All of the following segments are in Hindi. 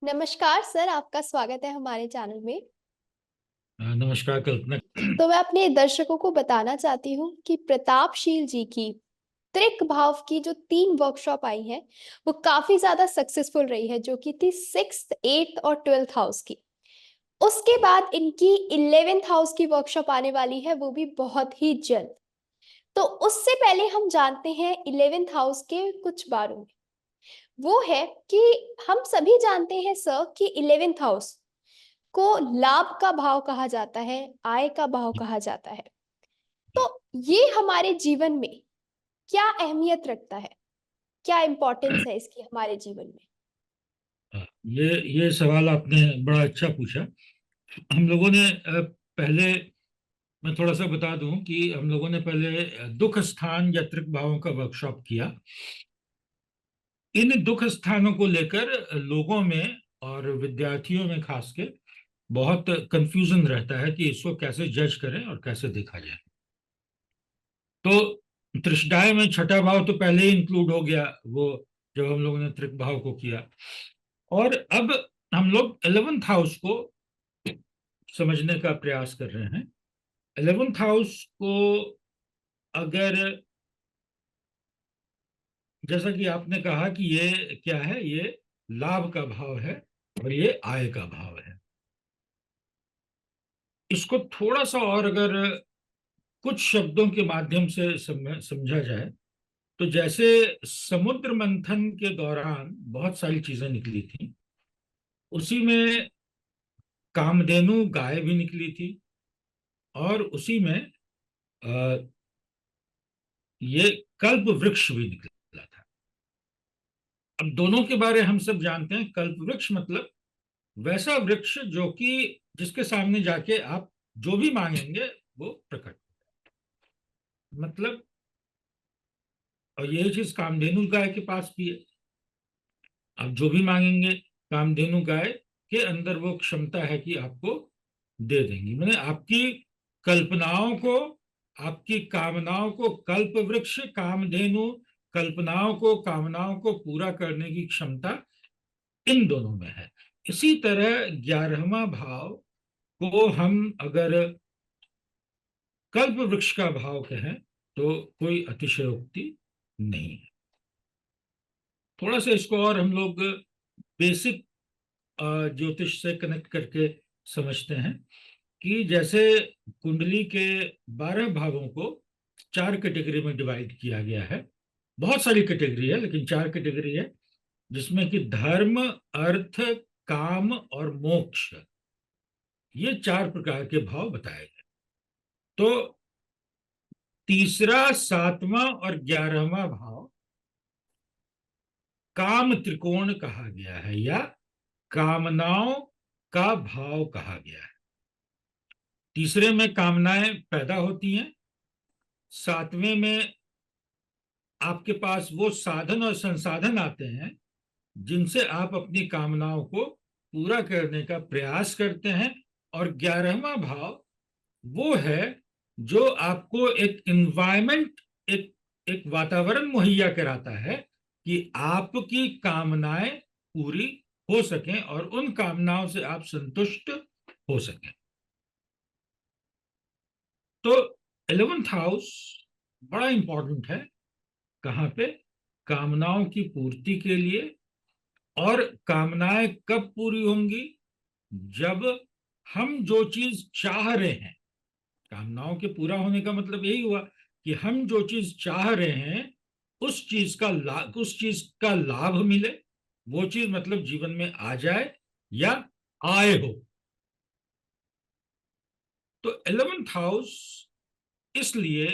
नमस्कार सर, आपका स्वागत है हमारे चैनल में। नमस्कार कल्पना। तो मैं अपने दर्शकों को बताना चाहती हूँ कि प्रतापशील जी की त्रिक भाव की जो 3 वर्कशॉप आई है वो काफी ज्यादा सक्सेसफुल रही है, जो कि थी 6th 8th और 12th हाउस की। उसके बाद इनकी 11th हाउस की वर्कशॉप आने वाली है, वो भी बहुत ही जल्द। तो उससे पहले हम जानते हैं 11th हाउस के कुछ बारे में। वो है कि हम सभी जानते हैं सर कि 11th हाउस को लाभ का भाव कहा जाता है, आय का भाव कहा जाता है। तो ये हमारे जीवन में क्या अहमियत रखता है, क्या इंपॉर्टेंस है इसकी हमारे जीवन में? ये सवाल आपने बड़ा अच्छा पूछा। हम लोगों ने पहले, मैं थोड़ा सा बता दूं कि हम लोगों ने पहले दुख स्थान या त्रिक भावों का वर्कशॉप किया। इन दुख स्थानों को लेकर लोगों में और विद्यार्थियों में खास के बहुत कंफ्यूजन रहता है कि इसको कैसे जज करें और कैसे देखा जाए। तो त्रिशदाय में छठा भाव तो पहले ही इंक्लूड हो गया, वो जब हम लोगों ने त्रिक भाव को किया। और अब हम लोग 11th हाउस को समझने का प्रयास कर रहे हैं। 11th हाउस को अगर, जैसा कि आपने कहा कि ये क्या है, ये लाभ का भाव है और ये आय का भाव है। इसको थोड़ा सा और अगर कुछ शब्दों के माध्यम से समझा जाए, तो जैसे समुद्र मंथन के दौरान बहुत सारी चीजें निकली थी, उसी में कामधेनु गाय भी निकली थी और उसी में ये कल्प वृक्ष भी निकला था। अब दोनों के बारे हम सब जानते हैं। कल्प वृक्ष मतलब वैसा वृक्ष जो कि जिसके सामने जाके आप जो भी मांगेंगे वो प्रकट, मतलब। और यही चीज कामधेनु गाय के पास भी है। आप जो भी मांगेंगे, कामधेनु गाय के अंदर वो क्षमता है कि आपको दे देंगी। मैंने आपकी कल्पनाओं को, आपकी कामनाओं को, कल्प वृक्ष कामधेनु, कल्पनाओं को, कामनाओं को पूरा करने की क्षमता इन दोनों में है। इसी तरह 11वां भाव को हम अगर कल्प वृक्ष का भाव कहें तो कोई अतिशयोक्ति नहीं है। थोड़ा सा इसको और हम लोग बेसिक ज्योतिष से कनेक्ट करके समझते हैं कि जैसे कुंडली के 12 भावों को 4 कैटेगरी में डिवाइड किया गया है। बहुत सारी कैटेगरी है लेकिन 4 कैटेगरी है, जिसमें कि धर्म, अर्थ, काम और मोक्ष, ये 4 प्रकार के भाव बताए गए। तो तीसरा, 7वां और 11वां भाव काम त्रिकोण कहा गया है या कामनाओं का भाव कहा गया है। तीसरे में कामनाएं पैदा होती हैं। 7वें में आपके पास वो साधन और संसाधन आते हैं जिनसे आप अपनी कामनाओं को पूरा करने का प्रयास करते हैं। और 11वां भाव वो है जो आपको एक इन्वायरमेंट, एक एक वातावरण मुहैया कराता है कि आपकी कामनाएं पूरी हो सकें और उन कामनाओं से आप संतुष्ट हो सकें। तो 11th हाउस बड़ा इंपॉर्टेंट है। कहाँ पे? कामनाओं की पूर्ति के लिए। और कामनाएं कब पूरी होंगी? जब हम जो चीज चाह रहे हैं, कामनाओं के पूरा होने का मतलब यही हुआ कि हम जो चीज चाह रहे हैं उस चीज का लाभ मिले। वो चीज मतलब जीवन में आ जाए या आए हो। तो 11th हाउस इसलिए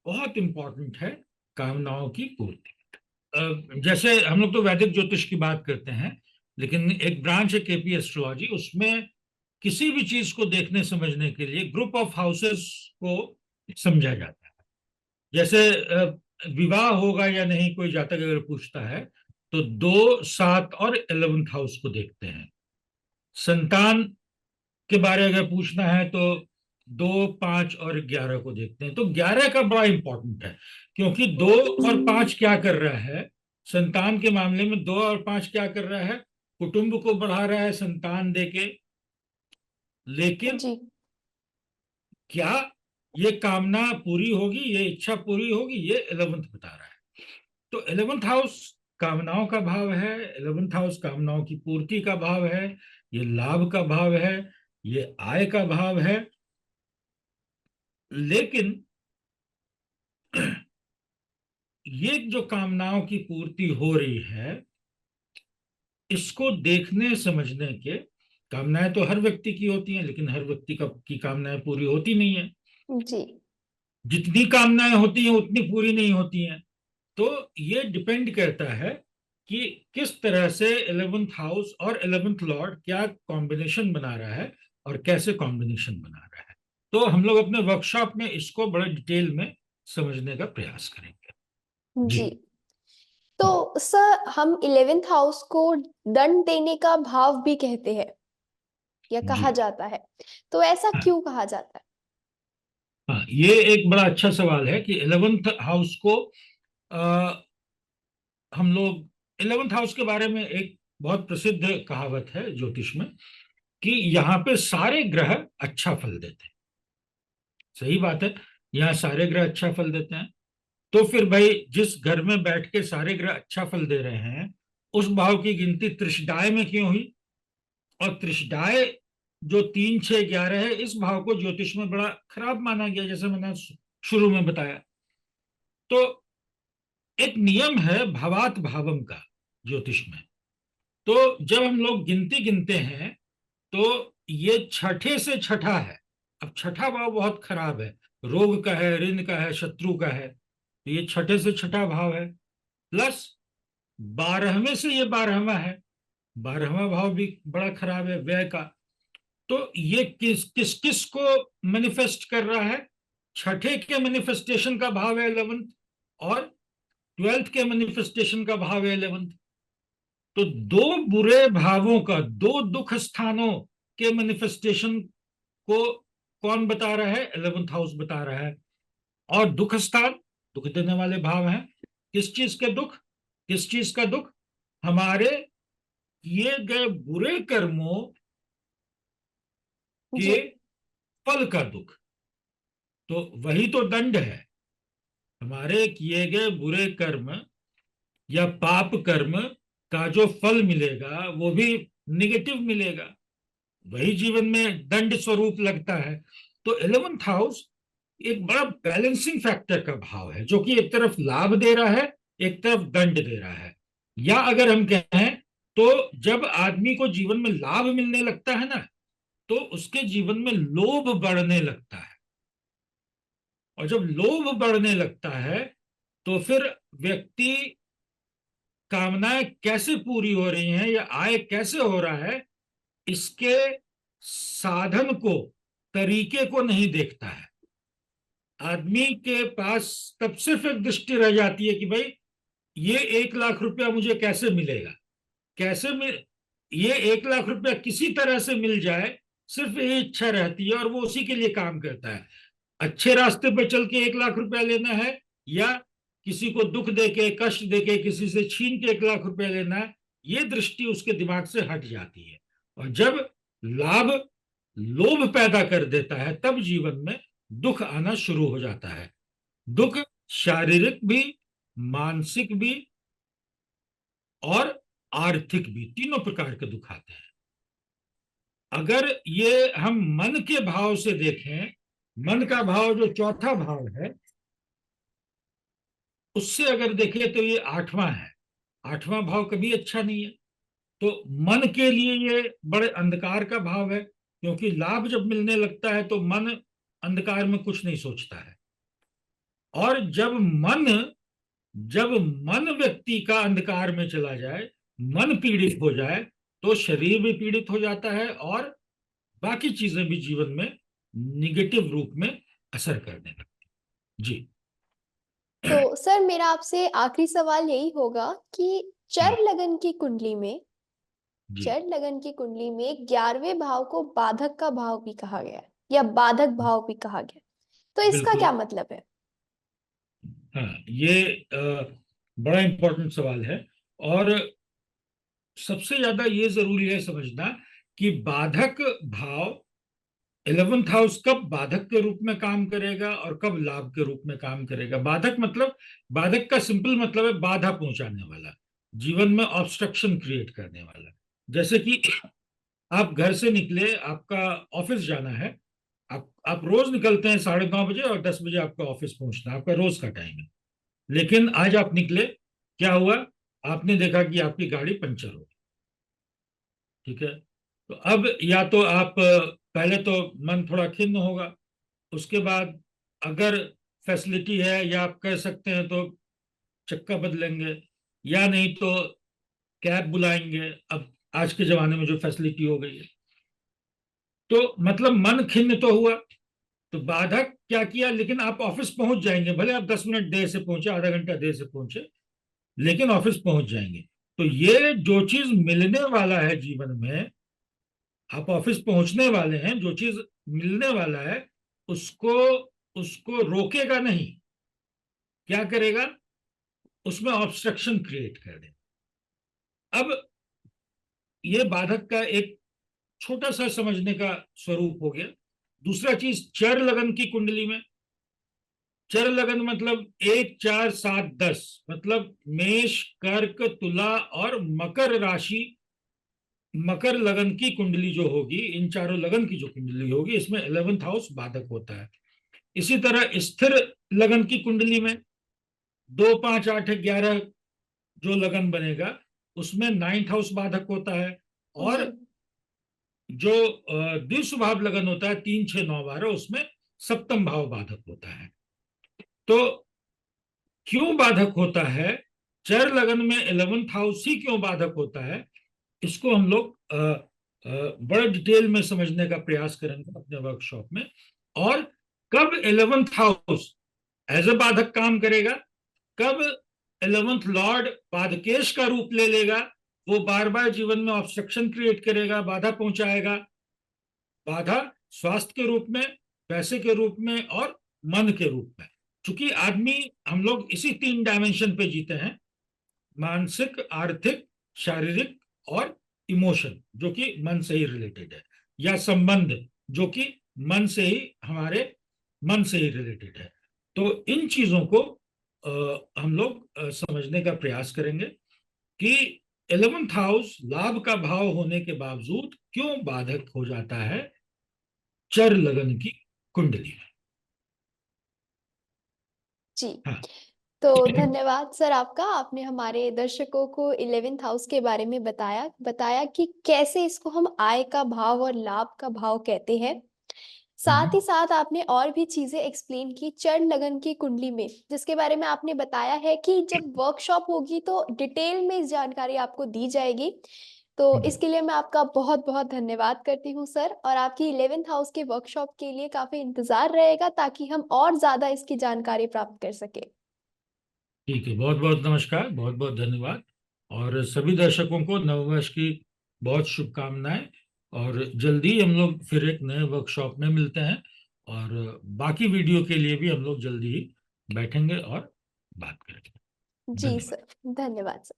बहुत इंपॉर्टेंट है, कामनाओं की पूर्ति। जैसे हम लोग तो वैदिक ज्योतिष की बात करते हैं, लेकिन एक ब्रांच है केपी एस्ट्रोलॉजी, उसमें किसी भी चीज को देखने समझने के लिए ग्रुप ऑफ हाउसेस को समझा जाता है। जैसे विवाह होगा या नहीं, कोई जातक अगर पूछता है तो 2, 7 और 11th हाउस को देखते हैं। संतान के बारे अगर पूछना है तो 2, 5 और 11 को देखते हैं। तो 11 का बड़ा इंपॉर्टेंट है, क्योंकि 2 और 5 क्या कर रहा है? संतान के मामले में 2 और 5 क्या कर रहा है? कुटुंब को बढ़ा रहा है संतान देके, लेकिन जी क्या ये कामना पूरी होगी, ये इच्छा पूरी होगी, ये 11th बता रहा है। तो 11th हाउस कामनाओं का भाव है, 11th हाउस कामनाओं की पूर्ति का भाव है, ये लाभ का भाव है, ये आय का भाव है। लेकिन ये जो कामनाओं की पूर्ति हो रही है, इसको देखने समझने के, कामनाएं तो हर व्यक्ति की होती हैं, लेकिन हर व्यक्ति की कामनाएं पूरी होती नहीं है। जी जितनी कामनाएं होती हैं उतनी पूरी नहीं होती हैं। तो ये डिपेंड करता है कि किस तरह से 11th हाउस और 11th लॉर्ड क्या कॉम्बिनेशन बना रहा है और कैसे कॉम्बिनेशन बना रहा है। तो हम लोग अपने वर्कशॉप में इसको बड़े डिटेल में समझने का प्रयास करेंगे। जी। जी। तो सर हम 11th हाउस को दंड देने का भाव भी कहते हैं या जी। कहा जाता है, तो ऐसा हाँ, क्यों कहा जाता है? हाँ, ये एक बड़ा अच्छा सवाल है कि 11th हाउस को आ, हम लोग 11th हाउस के बारे में एक बहुत प्रसिद्ध कहावत है ज्योतिष में कि यहाँ पे सारे ग्रह अच्छा फल देते हैं। सही बात है, यहाँ सारे ग्रह अच्छा फल देते हैं। तो फिर भाई जिस घर में बैठ के सारे ग्रह अच्छा फल दे रहे हैं, उस भाव की गिनती त्रिशदाय में क्यों हुई? और त्रिशदाय जो 3 6 11 है, इस भाव को ज्योतिष में बड़ा खराब माना गया, जैसे मैंने शुरू में बताया। तो एक नियम है भवात भावम का ज्योतिष में। तो जब हम लोग गिनती गिनते हैं तो ये छठे से छठा है। अब छठा भाव बहुत खराब है, रोग का है, ऋण का है, शत्रु का है, तो ये छठे से छठा भाव है। प्लस 12वें से ये 12वां है, 12वां भाव भी बड़ा खराब है, व्यय का। तो ये किस किस किस को मैनिफेस्ट कर रहा है? छठे के मैनिफेस्टेशन का भाव है 11th, और 12th के मैनिफेस्टेशन का भाव है 11th। तो दो बुरे भावों का, दो दुख स्थानों के मैनिफेस्टेशन को कौन बता रहा है? 11th हाउस बता रहा है। और दुख स्थान दुख देने वाले भाव हैं। किस चीज के दुख? किस चीज का दुख? हमारे किए गए बुरे कर्मों के जी फल का दुख। तो वही तो दंड है। हमारे किए गए बुरे कर्म या पाप कर्म का जो फल मिलेगा वो भी निगेटिव मिलेगा, वही जीवन में दंड स्वरूप लगता है। तो 11th हाउस एक बड़ा बैलेंसिंग फैक्टर का भाव है, जो कि एक तरफ लाभ दे रहा है, एक तरफ दंड दे रहा है। या अगर हम कहें तो जब आदमी को जीवन में लाभ मिलने लगता है ना, तो उसके जीवन में लोभ बढ़ने लगता है। और जब लोभ बढ़ने लगता है तो फिर व्यक्ति कामनाएं कैसे पूरी हो रही हैं या आय कैसे हो रहा है, इसके साधन को, तरीके को नहीं देखता है। आदमी के पास तब सिर्फ एक दृष्टि रह जाती है कि भाई ये 1 लाख रुपया मुझे कैसे मिलेगा, कैसे मिल, ये 1 लाख रुपया किसी तरह से मिल जाए, सिर्फ ये इच्छा रहती है, और वो उसी के लिए काम करता है। अच्छे रास्ते पर चल के 1 लाख रुपया लेना है, या किसी को दुख देके, कष्ट देके, किसी से छीन के 1 लाख रुपया लेना है, ये दृष्टि उसके दिमाग से हट जाती है। और जब लाभ लोभ पैदा कर देता है, तब जीवन में दुख आना शुरू हो जाता है। दुख शारीरिक भी, मानसिक भी और आर्थिक भी, तीनों प्रकार के दुख आते हैं। अगर ये हम मन के भाव से देखें, मन का भाव जो चौथा भाव है, उससे अगर देखें तो ये 8वां है। 8वां भाव कभी अच्छा नहीं है। तो मन के लिए ये बड़े अंधकार का भाव है, क्योंकि लाभ जब मिलने लगता है तो मन अंधकार में कुछ नहीं सोचता है। और जब मन व्यक्ति का अंधकार में चला जाए, मन पीड़ित हो जाए, तो शरीर भी पीड़ित हो जाता है और बाकी चीजें भी जीवन में निगेटिव रूप में असर करने लगती। जी। तो सर मेरा आपसे आखिरी सवाल यही होगा कि हाँ। चर लगन की कुंडली में, जी। चर लगन की कुंडली में 11वें भाव को बाधक का भाव भी कहा गया है या बाधक भाव भी कहा गया है, तो इसका बिल्कुल। क्या मतलब है? हाँ, ये बड़ा इंपॉर्टेंट सवाल है। और सबसे ज्यादा ये जरूरी है समझना कि बाधक भाव 11th हाउस कब बाधक के रूप में काम करेगा और कब लाभ के रूप में काम करेगा। बाधक मतलब, बाधक का सिंपल मतलब है बाधा पहुंचाने वाला, जीवन में ऑब्स्ट्रक्शन क्रिएट करने वाला। जैसे कि आप घर से निकले, आपका ऑफिस जाना है, आप रोज निकलते हैं 9:30 बजे और 10 बजे आपका ऑफिस पहुंचना आपका रोज का टाइम है। लेकिन आज आप निकले, क्या हुआ, आपने देखा कि आपकी गाड़ी पंचर हो गई। ठीक है, तो अब या तो आप पहले तो मन थोड़ा खिन्न होगा, उसके बाद अगर फैसिलिटी है या आप कह सकते हैं तो चक्का बदलेंगे, या नहीं तो कैब बुलाएंगे, अब आज के जमाने में जो फैसिलिटी हो गई है। तो मतलब मन खिन्न तो हुआ, तो बाधक क्या किया, लेकिन आप ऑफिस पहुंच जाएंगे, भले आप 10 मिनट देर से पहुंचे, आधा घंटा देर से पहुंचे, लेकिन ऑफिस पहुंच जाएंगे। तो ये जो चीज मिलने वाला है जीवन में, आप ऑफिस पहुंचने वाले हैं, जो चीज मिलने वाला है उसको उसको रोकेगा नहीं, क्या करेगा, उसमें ऑब्स्ट्रक्शन क्रिएट कर देगा। अब ये बाधक का एक छोटा सा समझने का स्वरूप हो गया। दूसरा चीज, चर लगन की कुंडली में, चर लगन मतलब 1 4 7 10, मतलब मेष कर्क तुला और मकर राशि, मकर लगन की कुंडली जो होगी, इन चारों लगन की जो कुंडली होगी, इसमें 11th हाउस बाधक होता है। इसी तरह स्थिर लगन की कुंडली में 2 5 8 11 जो लगन बनेगा उसमें 9th हाउस बाधक होता है। जी। और जो द्विस्वभाव लगन होता है 3 6 9 12, उसमें सप्तम भाव बाधक होता है। तो क्यों बाधक होता है, चर लगन में 11th हाउस ही क्यों बाधक होता है, इसको हम लोग बड़े डिटेल में समझने का प्रयास करेंगे अपने वर्कशॉप में। और कब 11th हाउस एज ए बाधक काम करेगा, कब 11th लॉर्ड बाधकेश का रूप ले लेगा, वो बार बार जीवन में ऑब्स्ट्रक्शन क्रिएट करेगा, बाधा पहुंचाएगा। बाधा स्वास्थ्य के रूप में, पैसे के रूप में और मन के रूप में। चूंकि आदमी, हम लोग इसी 3 डायमेंशन पे जीते हैं, मानसिक, आर्थिक, शारीरिक और इमोशन, जो कि मन से ही रिलेटेड है, या संबंध जो कि मन से ही, हमारे मन से ही रिलेटेड है। तो इन चीजों को हम लोग समझने का प्रयास करेंगे कि 11th हाउस लाभ का भाव होने के बावजूद क्यों बाधक हो जाता है चर लगन की कुंडली में। जी। हाँ। तो धन्यवाद सर आपका, आपने हमारे दर्शकों को 11th हाउस के बारे में बताया बताया कि कैसे इसको हम आय का भाव और लाभ का भाव कहते हैं। साथ ही साथ आपने और भी चीजें एक्सप्लेन की चर लगन की कुंडली में, जिसके बारे में आपने बताया है कि जब वर्कशॉप होगी तो डिटेल में इस जानकारी आपको दी जाएगी। तो जी, इसके लिए मैं आपका बहुत बहुत धन्यवाद करती हूँ सर, और आपकी 11th हाउस के वर्कशॉप के लिए काफी इंतजार रहेगा ताकि हम और ज्यादा इसकी जानकारी प्राप्त कर सके। ठीक है, बहुत बहुत नमस्कार, बहुत बहुत धन्यवाद। और सभी दर्शकों को नववर्ष की बहुत शुभकामनाएं। और जल्दी हम लोग फिर एक नए वर्कशॉप में मिलते हैं, और बाकी वीडियो के लिए भी हम लोग जल्दी ही बैठेंगे और बात करेंगे। जी धन्यवाद। सर, धन्यवाद सर।